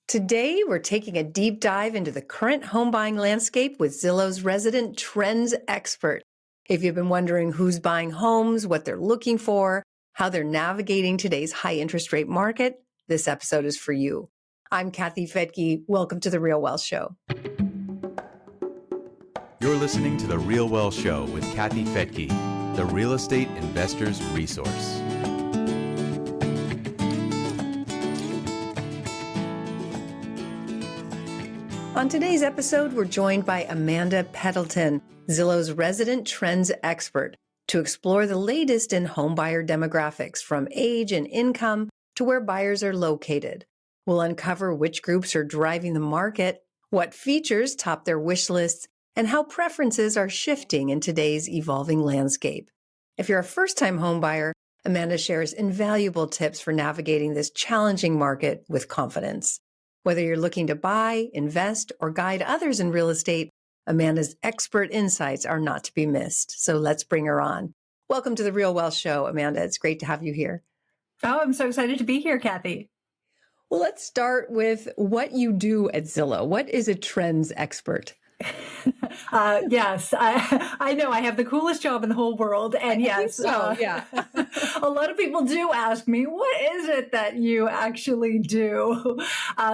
Today, we're taking a deep dive into the current home buying landscape with Zillow's resident trends expert. If you've been wondering who's buying homes, what they're looking for, how they're navigating today's high interest rate market, this episode is for you. I'm Kathy Fettke. Welcome to the RealWealth Show. You're listening to the RealWealth Show with Kathy Fettke, the real estate investor's resource. On today's episode, we're joined by Amanda Pendleton, Zillow's resident trends expert, to explore the latest in homebuyer demographics, from age and income to where buyers are located. We'll uncover which groups are driving the market, what features top their wish lists, and how preferences are shifting in today's evolving landscape. If you're a first-time homebuyer, Amanda shares invaluable tips for navigating this challenging market with confidence. Whether you're looking to buy, invest, or guide others in real estate, Amanda's expert insights are not to be missed. So let's bring her on. Welcome to the RealWealth Show, Amanda. It's great to have you here. Oh, I'm so excited to be here, Kathy. Well, let's start with what you do at Zillow. What is a trends expert? Yes, I know I have the coolest job in the whole world. And yes, yeah. A lot of people do ask me, what is it that you actually do?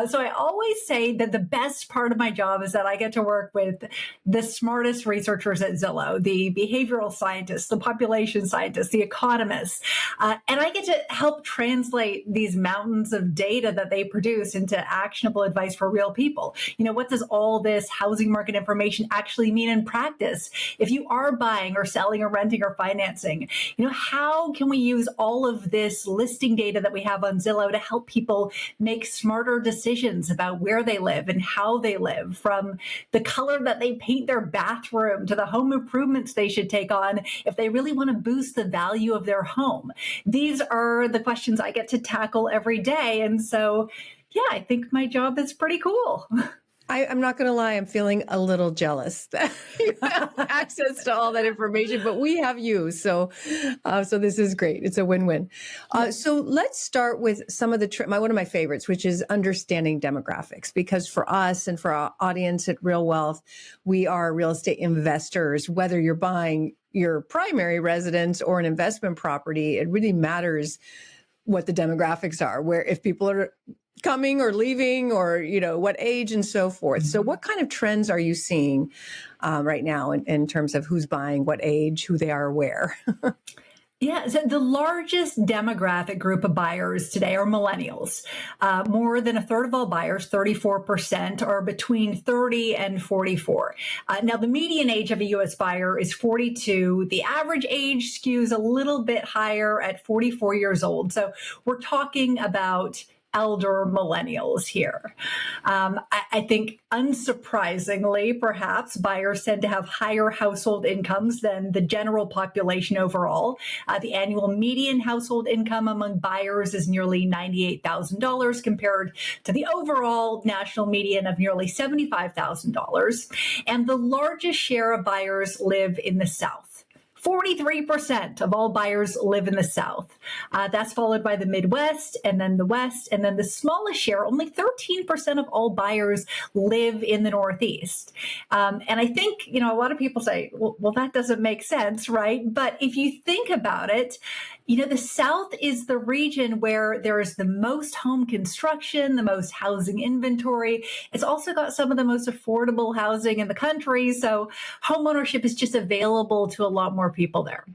So I always say that the best part of my job is that I get to work with the smartest researchers at Zillow, the behavioral scientists, the population scientists, the economists, and I get to help translate these mountains of data that they produce into actionable advice for real people. You know, what does all this housing market information actually mean in practice? If you are buying or selling or renting or financing, you know, how can we use all of this listing data that we have on Zillow to help people make smarter decisions about where they live and how they live, from the color that they paint their bathroom to the home improvements they should take on if they really want to boost the value of their home? These are the questions I get to tackle every day. And so, yeah, I think my job is pretty cool. I'm not going to lie, I'm feeling a little jealous that you have access to all that information, but we have you. So this is great. It's a win-win. So let's start with some of one of my favorites, which is understanding demographics, because for us and for our audience at RealWealth, we are real estate investors. Whether you're buying your primary residence or an investment property, it really matters what the demographics are, where if people are coming or leaving, or, you know, what age and so forth. So what kind of trends are you seeing right now in terms of who's buying, what age, who they are, where? Yeah, so the largest demographic group of buyers today are millennials. More than a third of all buyers, 34%, are between 30 and 44. Now, the median age of a U.S. buyer is 42. The average age skews a little bit higher at 44 years old. So we're talking about elder millennials here. I think, unsurprisingly, perhaps, buyers tend to have higher household incomes than the general population overall. The annual median household income among buyers is nearly $98,000 compared to the overall national median of nearly $75,000. And the largest share of buyers live in the South. 43% of all buyers live in the South. That's followed by the Midwest, and then the West, and then the smallest share, only 13% of all buyers live in the Northeast. And I think, you know, a lot of people say, well, that doesn't make sense, right? But if you think about it, you know, the South is the region where there is the most home construction, the most housing inventory. It's also got some of the most affordable housing in the country. So homeownership is just available to a lot more people there.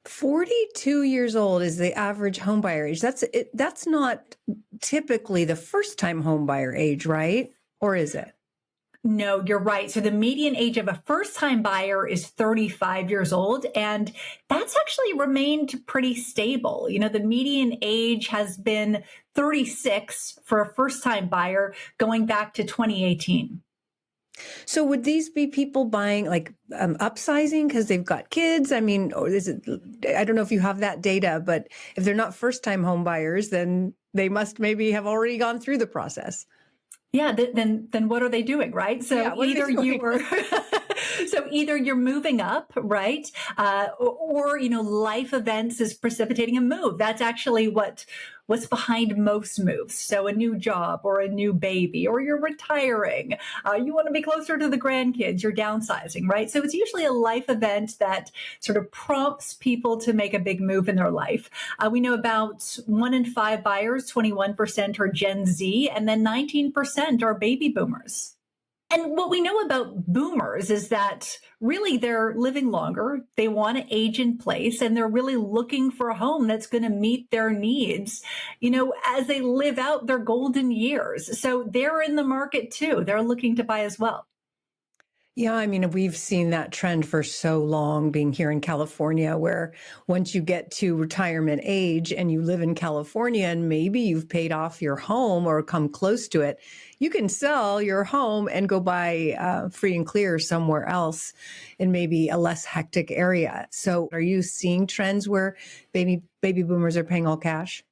42 years old is the average home buyer age. That's not typically the first-time home buyer age, right? Or is it? No, you're right. So the median age of a first-time buyer is 35 years old, and that's actually remained pretty stable. You know, the median age has been 36 for a first-time buyer going back to 2018. So would these be people buying, like, upsizing because they've got kids? I mean, or is it, I don't know if you have that data, but if they're not first-time home buyers, then they must maybe have already gone through the process. Yeah, then what are they doing, right? So yeah, either you were So either you're moving up, right? Or, you know, life events is precipitating a move. That's actually what what's behind most moves. So a new job or a new baby, or you're retiring. You want to be closer to the grandkids, you're downsizing, right? So it's usually a life event that sort of prompts people to make a big move in their life. We know about 1 in 5 buyers, 21% are Gen Z, and then 19% are baby boomers. And what we know about boomers is that really they're living longer, they want to age in place, and they're really looking for a home that's going to meet their needs, as they live out their golden years. So they're in the market too. They're looking to buy as well. Yeah, I mean, we've seen that trend for so long being here in California, where once you get to retirement age and you live in California and maybe you've paid off your home or come close to it, you can sell your home and go buy free and clear somewhere else in maybe a less hectic area. So are you seeing trends where baby boomers are paying all cash?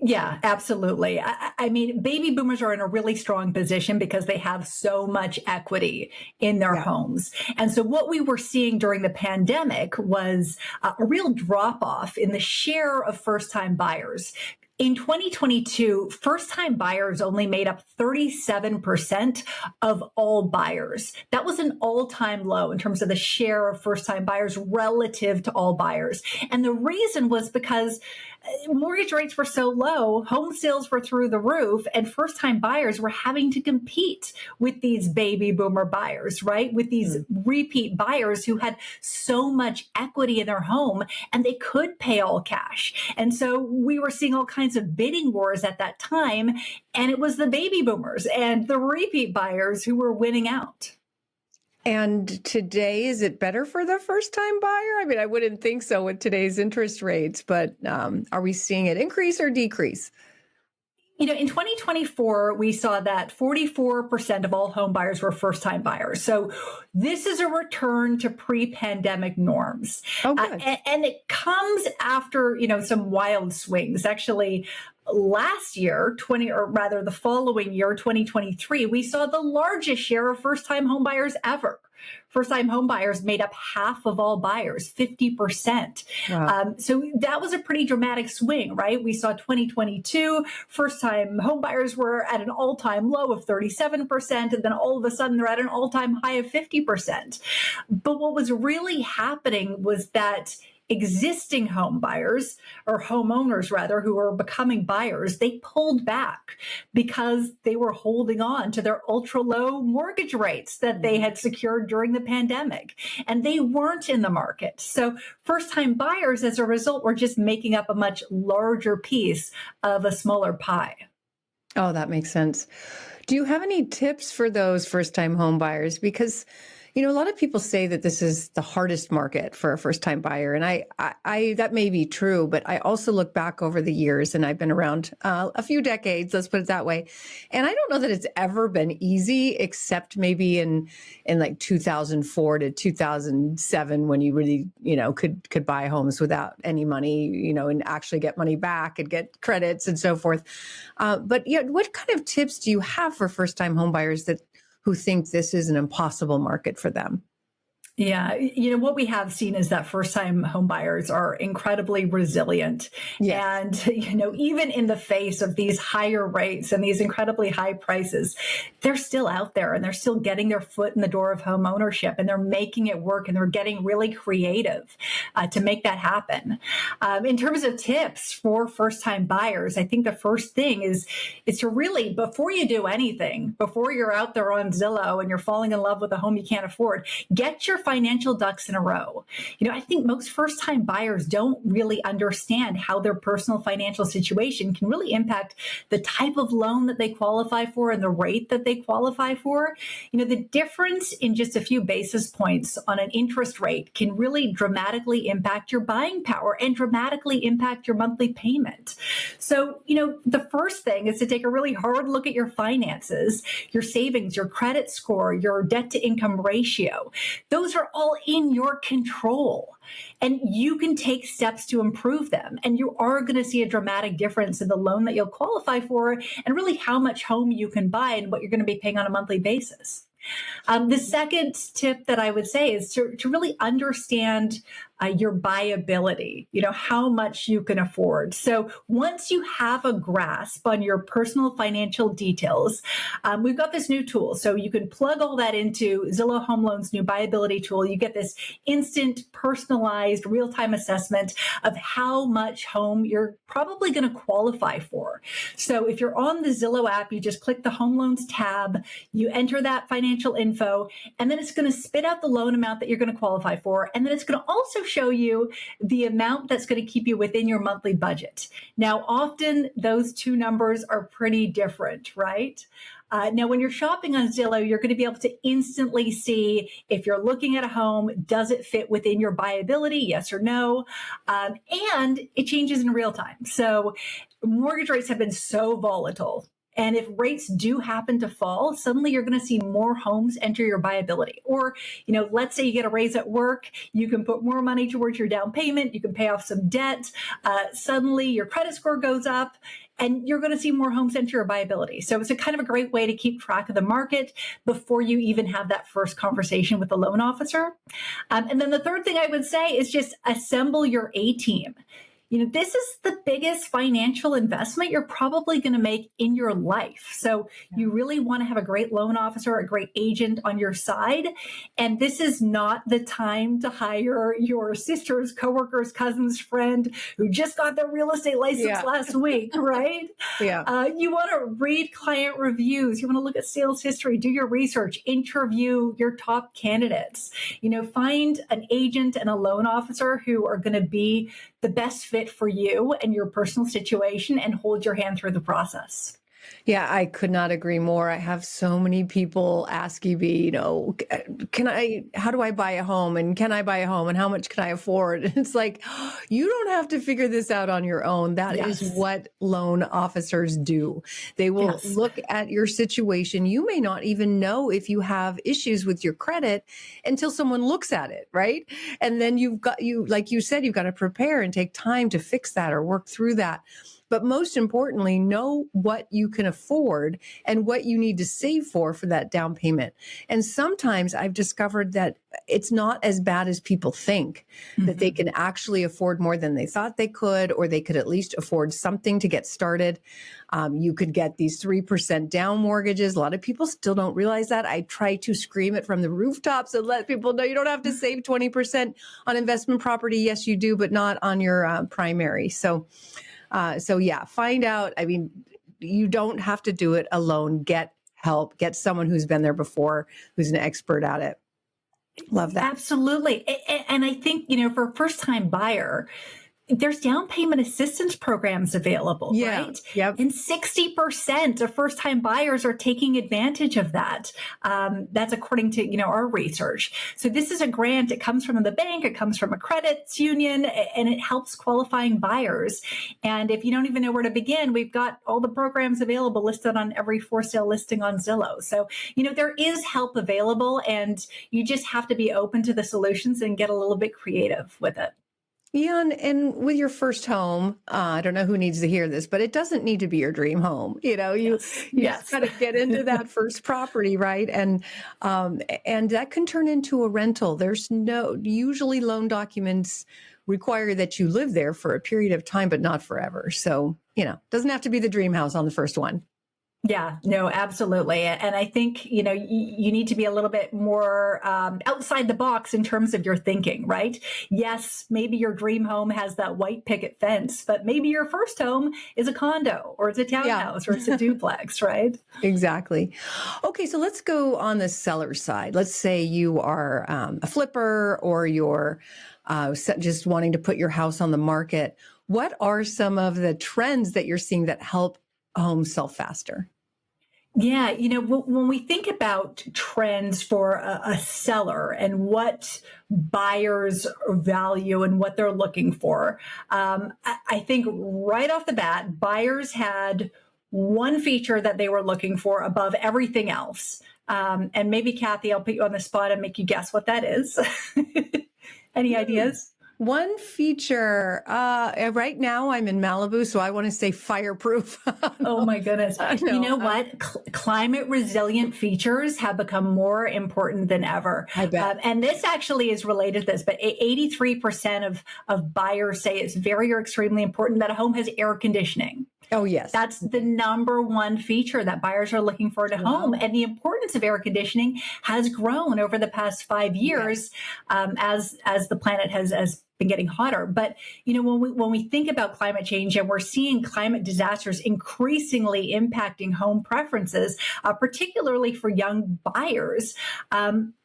Yeah, absolutely. I mean, baby boomers are in a really strong position because they have so much equity in their homes. And so what we were seeing during the pandemic was a real drop off in the share of first-time buyers. In 2022, first-time buyers only made up 37% of all buyers. That was an all-time low in terms of the share of first-time buyers relative to all buyers. And the reason was because mortgage rates were so low, home sales were through the roof, and first-time buyers were having to compete with these baby boomer buyers, right? With these repeat buyers who had so much equity in their home and they could pay all cash. And so we were seeing all kinds of bidding wars at that time, and it was the baby boomers and the repeat buyers who were winning out. And today, is it better for the first-time buyer? I mean, I wouldn't think so with today's interest rates, but are we seeing it increase or decrease? In 2024, we saw that 44% of all home buyers were first-time buyers. So this is a return to pre-pandemic norms. Oh, good. And it comes after, some wild swings. Actually, last year, the following year, 2023, we saw the largest share of first-time home buyers ever. First-time home buyers made up half of all buyers, 50%. Wow. So that was a pretty dramatic swing, right? We saw 2022, first-time home buyers were at an all-time low of 37%, and then all of a sudden they're at an all-time high of 50%. But what was really happening was that existing home buyers, or homeowners rather, who were becoming buyers, they pulled back because they were holding on to their ultra low mortgage rates that they had secured during the pandemic, and they weren't in the market. So first time buyers, as a result, were just making up a much larger piece of a smaller pie. Oh, that makes sense. Do you have any tips for those first time home buyers? Because a lot of people say that this is the hardest market for a first-time buyer, and I that may be true. But I also look back over the years, and I've been around a few decades. Let's put it that way. And I don't know that it's ever been easy, except maybe in like 2004 to 2007, when you really could buy homes without any money, and actually get money back and get credits and so forth. But what kind of tips do you have for first-time home buyers who think this is an impossible market for them? Yeah, what we have seen is that first-time home buyers are incredibly resilient. Yes. And, even in the face of these higher rates and these incredibly high prices, they're still out there and they're still getting their foot in the door of home ownership, and they're making it work, and they're getting really creative to make that happen. In terms of tips for first-time buyers, I think the first thing is to really, before you do anything, before you're out there on Zillow and you're falling in love with a home you can't afford, get your financial ducks in a row. I think most first-time buyers don't really understand how their personal financial situation can really impact the type of loan that they qualify for and the rate that they qualify for. The difference in just a few basis points on an interest rate can really dramatically impact your buying power and dramatically impact your monthly payment. So, the first thing is to take a really hard look at your finances, your savings, your credit score, your debt to income ratio. Those are all in your control, and you can take steps to improve them. And you are going to see a dramatic difference in the loan that you'll qualify for, and really how much home you can buy and what you're going to be paying on a monthly basis. The second tip that I would say is to really understand your buyability, how much you can afford. So once you have a grasp on your personal financial details, we've got this new tool. So you can plug all that into Zillow Home Loans' new buyability tool. You get this instant, personalized, real-time assessment of how much home you're probably going to qualify for. So if you're on the Zillow app, you just click the Home Loans tab, you enter that financial info, and then it's going to spit out the loan amount that you're going to qualify for. And then it's going to also show you the amount that's going to keep you within your monthly budget. Now, often those two numbers are pretty different, right? Now, when you're shopping on Zillow, you're going to be able to instantly see if you're looking at a home, does it fit within your buyability, yes or no? And it changes in real time. So mortgage rates have been so volatile. And if rates do happen to fall, suddenly you're going to see more homes enter your buyability. Or, let's say you get a raise at work, you can put more money towards your down payment, you can pay off some debt. Suddenly your credit score goes up and you're going to see more homes enter your buyability. So it's a kind of a great way to keep track of the market before you even have that first conversation with the loan officer. And then the third thing I would say is just assemble your A team. This is the biggest financial investment you're probably going to make in your life. So you really want to have a great loan officer, a great agent on your side. And this is not the time to hire your sister's, coworker's, cousin's friend who just got their real estate license last week, right? You want to read client reviews. You want to look at sales history, do your research, interview your top candidates. Find an agent and a loan officer who are going to be the best fit for you and your personal situation and hold your hand through the process. Yeah, I could not agree more. I have so many people asking me, how do I buy a home, and can I buy a home, and how much can I afford? It's like, you don't have to figure this out on your own. That is what loan officers do. They will look at your situation. You may not even know if you have issues with your credit until someone looks at it, right? And then like you said, you've got to prepare and take time to fix that or work through that. But most importantly, know what you can afford and what you need to save for that down payment. And sometimes I've discovered that it's not as bad as people think, that they can actually afford more than they thought they could, or they could at least afford something to get started. You could get these 3% down mortgages. A lot of people still don't realize that. I try to scream it from the rooftops and let people know you don't have to save 20% on investment property. Yes, you do, but not on your primary. So find out. I mean, you don't have to do it alone. Get help. Get someone who's been there before, who's an expert at it. Love that. Absolutely. And I think, for a first-time buyer, there's down payment assistance programs available, right? Yep. And 60% of first-time buyers are taking advantage of that. That's according to, our research. So this is a grant. It comes from the bank. It comes from a credit union, and it helps qualifying buyers. And if you don't even know where to begin, we've got all the programs available listed on every for sale listing on Zillow. So, there is help available, and you just have to be open to the solutions and get a little bit creative with it. Yeah, and with your first home, I don't know who needs to hear this, but it doesn't need to be your dream home. You just got to get into that first property, right? And that can turn into a rental. Usually loan documents require that you live there for a period of time, but not forever. So, doesn't have to be the dream house on the first one. Yeah, no, absolutely. And I think, you need to be a little bit more outside the box in terms of your thinking, right? Yes, maybe your dream home has that white picket fence, but maybe your first home is a condo, or it's a townhouse, or it's a duplex, right? Exactly. Okay, so let's go on the seller side. Let's say you are a flipper, or you're just wanting to put your house on the market. What are some of the trends that you're seeing that help homes sell faster? Yeah, when we think about trends for a seller and what buyers value and what they're looking for, I think right off the bat, buyers had one feature that they were looking for above everything else. And maybe, Kathy, I'll put you on the spot and make you guess what that is. Any ideas? One feature, right now I'm in Malibu, so I want to say fireproof. Oh No, my goodness. You no, know what? Climate resilient features have become more important than ever. I bet. And this actually is related to this, but 83% of buyers say it's very or extremely important that a home has air conditioning. Oh, yes. That's the number one feature that buyers are looking for in a home. Wow. And the importance of air conditioning has grown over the past 5 years, as the planet has been getting hotter. But when we think about climate change and we're seeing climate disasters increasingly impacting home preferences, particularly for young buyers,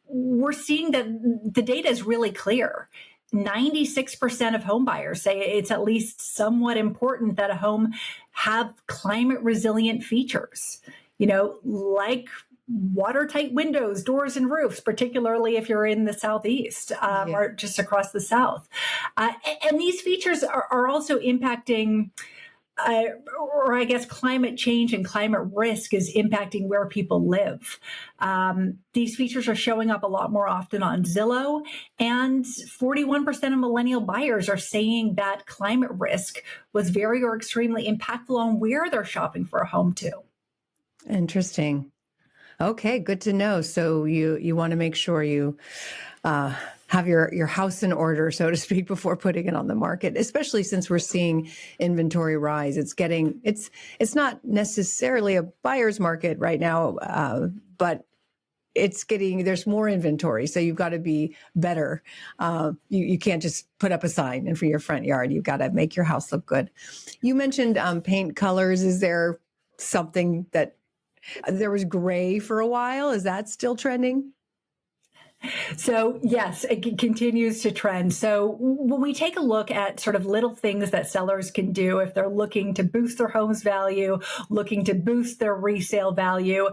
we're seeing that the data is really clear. 96% of home buyers say it's at least somewhat important that a home have climate resilient features, like watertight windows, doors, and roofs, particularly if you're in the Southeast or just across the South. And these features are also impacting or I guess climate change and climate risk is impacting where people live. These features are showing up a lot more often on Zillow, and 41% of millennial buyers are saying that climate risk was very or extremely impactful on where they're shopping for a home too. Interesting. Okay, good to know. So you want to make sure you have your house in order, so to speak, before putting it on the market, especially since we're seeing inventory rise. It's not necessarily a buyer's market right now, but there's more inventory. So you've got to be better. You can't just put up a sign and for your front yard. You've got to make your house look good. You mentioned paint colors. Is there something that there was gray for a while? Is that still trending? So yes, it continues to trend. So when we take a look at sort of little things that sellers can do if they're looking to boost their home's value, looking to boost their resale value,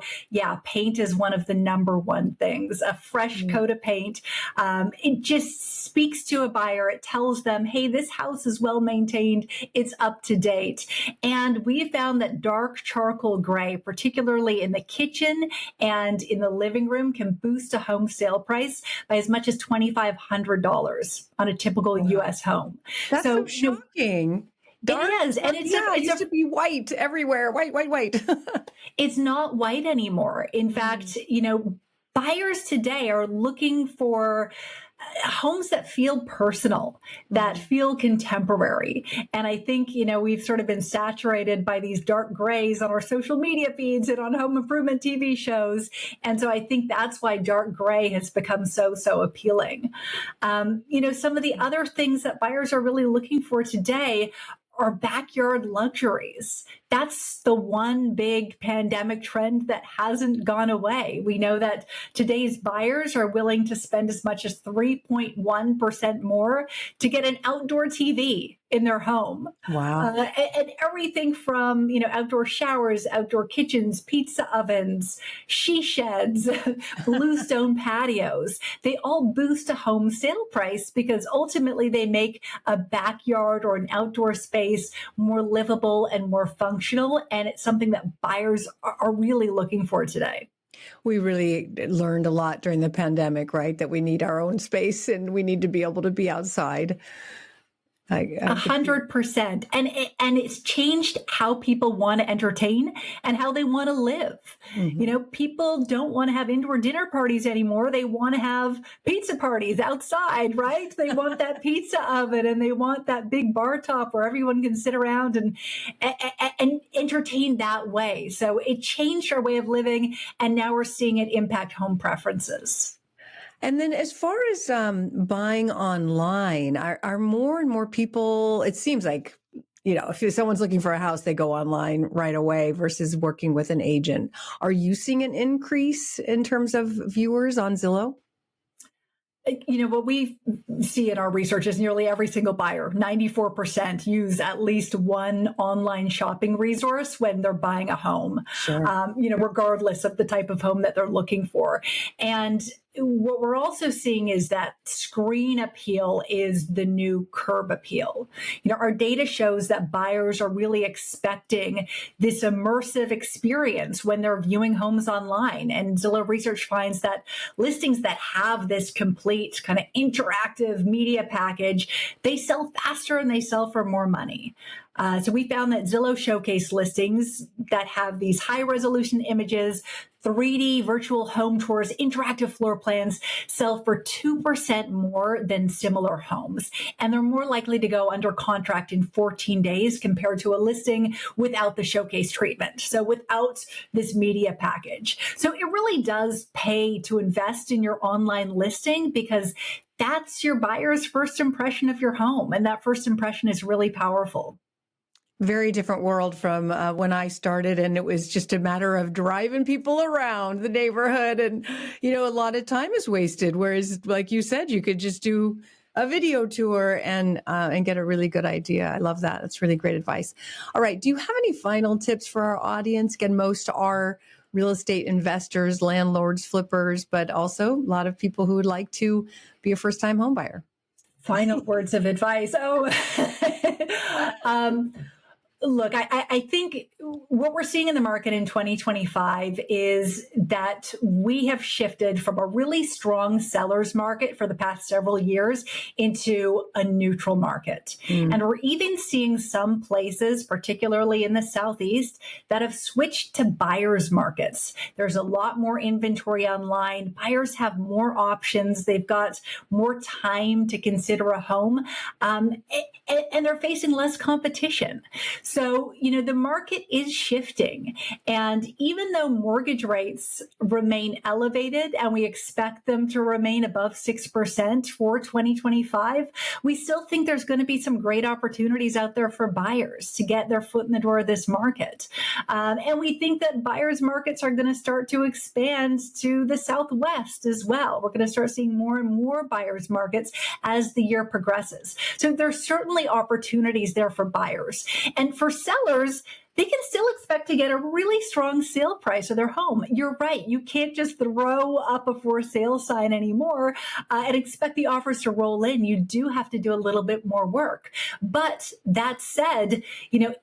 paint is one of the number one things. A fresh coat of paint, it just speaks to a buyer. It tells them, hey, this house is well maintained. It's up to date. And we found that dark charcoal gray, particularly in the kitchen and in the living room, can boost a home sale price by as much as $2,500 on a typical U.S. home. That's so shocking. It is. And it used to be white everywhere. White. It's not white anymore. In fact, buyers today are looking for homes that feel personal, that feel contemporary. And I think, we've sort of been saturated by these dark grays on our social media feeds and on home improvement TV shows. And so I think that's why dark gray has become so appealing. Some of the other things that buyers are really looking for today are backyard luxuries. That's the one big pandemic trend that hasn't gone away. We know that today's buyers are willing to spend as much as 3.1% more to get an outdoor TV in their home. Wow. And everything from, outdoor showers, outdoor kitchens, pizza ovens, she sheds, bluestone patios. They all boost a home sale price because ultimately they make a backyard or an outdoor space more livable and more functional. And it's something that buyers are really looking for today. We really learned a lot during the pandemic, right? That we need our own space and we need to be able to be outside. 100%. And it's changed how people want to entertain and how they want to live. Mm-hmm. People don't want to have indoor dinner parties anymore. They want to have pizza parties outside, right? They want that pizza oven and they want that big bar top where everyone can sit around and entertain that way. So it changed our way of living. And now we're seeing it impact home preferences. And then as far as buying online, are more and more people, it seems like, if someone's looking for a house, they go online right away versus working with an agent. Are you seeing an increase in terms of viewers on Zillow? What we see in our research is nearly every single buyer, 94%, use at least one online shopping resource when they're buying a home, Sure. Regardless of the type of home that they're looking for. And what we're also seeing is that screen appeal is the new curb appeal. Our data shows that buyers are really expecting this immersive experience when they're viewing homes online. And Zillow research finds that listings that have this complete kind of interactive media package, they sell faster and they sell for more money. So we found that Zillow showcase listings that have these high resolution images, 3D virtual home tours, interactive floor plans sell for 2% more than similar homes. And they're more likely to go under contract in 14 days compared to a listing without the showcase treatment. So without this media package. So it really does pay to invest in your online listing because that's your buyer's first impression of your home. And that first impression is really powerful. Very different world from when I started, and it was just a matter of driving people around the neighborhood, and a lot of time is wasted. Whereas, like you said, you could just do a video tour and get a really good idea. I love that. That's really great advice. All right, do you have any final tips for our audience? Again, most are real estate investors, landlords, flippers, but also a lot of people who would like to be a first-time home buyer. Final words of advice. Look, I think what we're seeing in the market in 2025 is that we have shifted from a really strong seller's market for the past several years into a neutral market. And we're even seeing some places, particularly in the Southeast, that have switched to buyer's markets. There's a lot more inventory online. Buyers have more options. They've got more time to consider a home, and they're facing less competition. So, the market is shifting. And even though mortgage rates remain elevated and we expect them to remain above 6% for 2025, we still think there's going to be some great opportunities out there for buyers to get their foot in the door of this market. And we think that buyers markets are going to start to expand to the Southwest as well. We're going to start seeing more and more buyers markets as the year progresses. So there's certainly opportunities there for buyers. And for sellers, they can still expect to get a really strong sale price of their home. You're right. You can't just throw up a for sale sign anymore and expect the offers to roll in. You do have to do a little bit more work. But that said,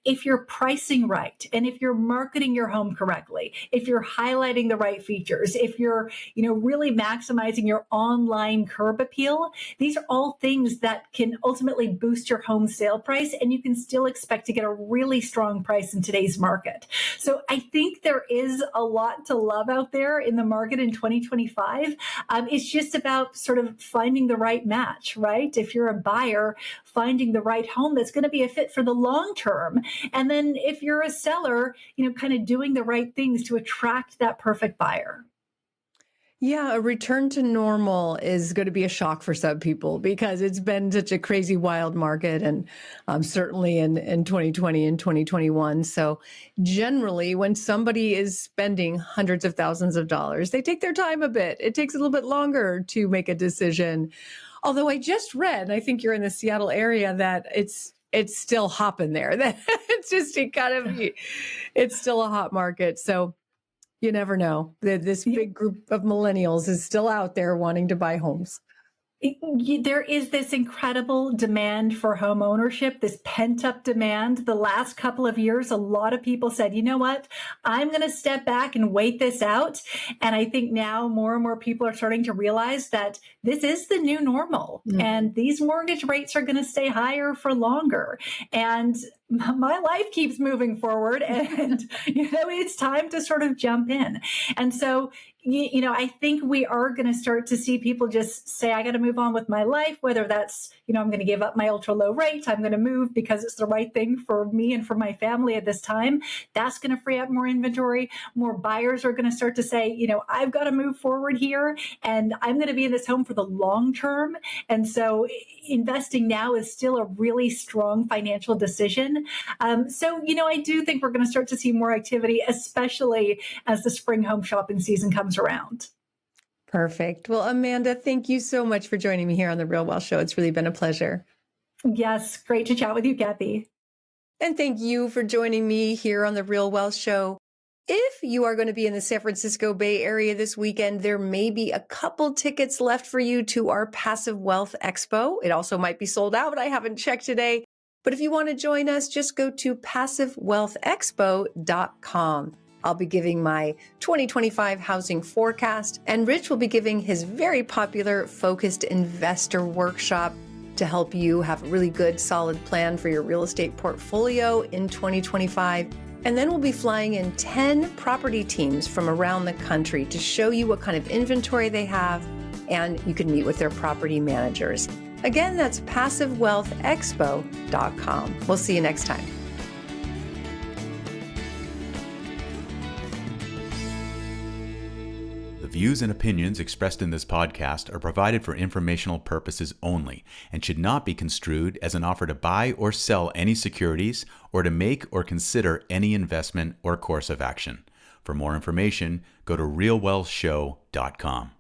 if you're pricing right and if you're marketing your home correctly, if you're highlighting the right features, if you're, really maximizing your online curb appeal, these are all things that can ultimately boost your home sale price, and you can still expect to get a really strong price in today's market. So I think there is a lot to love out there in the market in 2025. It's just about sort of finding the right match, right? If you're a buyer, finding the right home that's going to be a fit for the long term. And then if you're a seller, kind of doing the right things to attract that perfect buyer. Yeah, a return to normal is going to be a shock for some people because it's been such a crazy, wild market, and certainly in 2020 and 2021. So generally, when somebody is spending hundreds of thousands of dollars, they take their time a bit. It takes a little bit longer to make a decision. Although I just read, and I think you're in the Seattle area, that it's still hopping there. That it's still a hot market. So you never know. This big group of millennials is still out there wanting to buy homes. There is this incredible demand for home ownership, this pent up demand. The last couple of years, a lot of people said, you know what, I'm going to step back and wait this out. And I think now more and more people are starting to realize that this is the new normal, and these mortgage rates are going to stay higher for longer. And my life keeps moving forward, and it's time to sort of jump in. And so I think we are going to start to see people just say, I got to move on with my life, whether that's, I'm going to give up my ultra low rate. I'm going to move because it's the right thing for me and for my family at this time. That's going to free up more inventory. More buyers are going to start to say, I've got to move forward here, and I'm going to be in this home for the long term. And so investing now is still a really strong financial decision. So I do think we're going to start to see more activity, especially as the spring home shopping season comes around. Perfect. Well, Amanda, thank you so much for joining me here on the RealWealth Show. It's really been a pleasure. Yes, great to chat with you, Kathy. And thank you for joining me here on the RealWealth Show. If you are going to be in the San Francisco Bay Area this weekend, there may be a couple tickets left for you to our Passive Wealth Expo. It also might be sold out, but I haven't checked today. But if you want to join us, just go to passivewealthexpo.com. I'll be giving my 2025 housing forecast, and Rich will be giving his very popular Focused Investor Workshop to help you have a really good, solid plan for your real estate portfolio in 2025. And then we'll be flying in 10 property teams from around the country to show you what kind of inventory they have, and you can meet with their property managers. Again, that's passivewealthexpo.com. We'll see you next time. The views and opinions expressed in this podcast are provided for informational purposes only and should not be construed as an offer to buy or sell any securities or to make or consider any investment or course of action. For more information, go to realwealthshow.com.